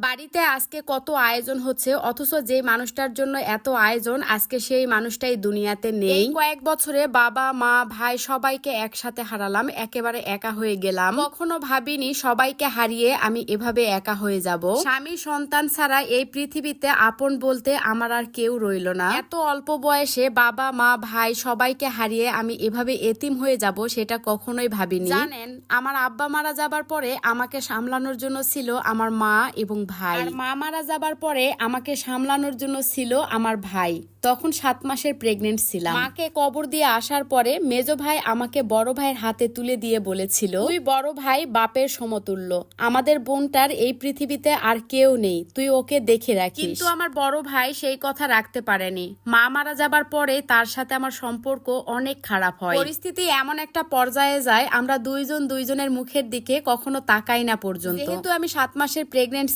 বাড়িতে আজকে কত আয়োজন হচ্ছে, অথচ যে মানুষটার জন্য এত আয়োজন আজকে সেই মানুষটাই দুনিয়াতে নেই। কয়েক বছরে বাবা মা ভাই সবাইকে একসাথে হারালাম, একেবারে একা হয়ে গেলাম। কখনো ভাবিনি সবাইকে হারিয়ে আমি এভাবে একা হয়ে যাব। স্বামী সন্তান ছাড়া এই পৃথিবীতে আপন বলতে আমার আর কেউ রইল না। এত অল্প বয়সে বাবা মা ভাই সবাইকে হারিয়ে আমি এভাবে এতিম হয়ে যাব সেটা কখনোই ভাবিনি। জানেন, আমার আব্বা মারা যাবার পরে আমাকে সামলানোর জন্য ছিল আমার মা এবং ভাই, আর মা মারা যাবার পরে আমাকে সামলানোর জন্য ছিল আমার ভাই। তখন 7 মাসের প্রেগনেন্ট ছিলাম। মাকে কবর দিয়ে আসার পরে মেজো ভাই আমাকে বড় ভাইয়ের হাতে তুলে দিয়ে বলেছিল, তুই বড় ভাই বাপের সমতুল্য, আমাদের বোনটার এই পৃথিবীতে আর কেউ নেই, তুই ওকে দেখে রাখিস। কিন্তু আমার বড় ভাই সেই কথা রাখতে পারেনি। মা মারা যাবার পরে তার সাথে আমার সম্পর্ক অনেক খারাপ হয়। পরিস্থিতি এমন একটা পর্যায়ে যায় আমরা দুইজন দুইজনের মুখের দিকে কখনো তাকাই না পর্যন্ত। যেহেতু আমি 7 মাসের প্রেগনেন্ট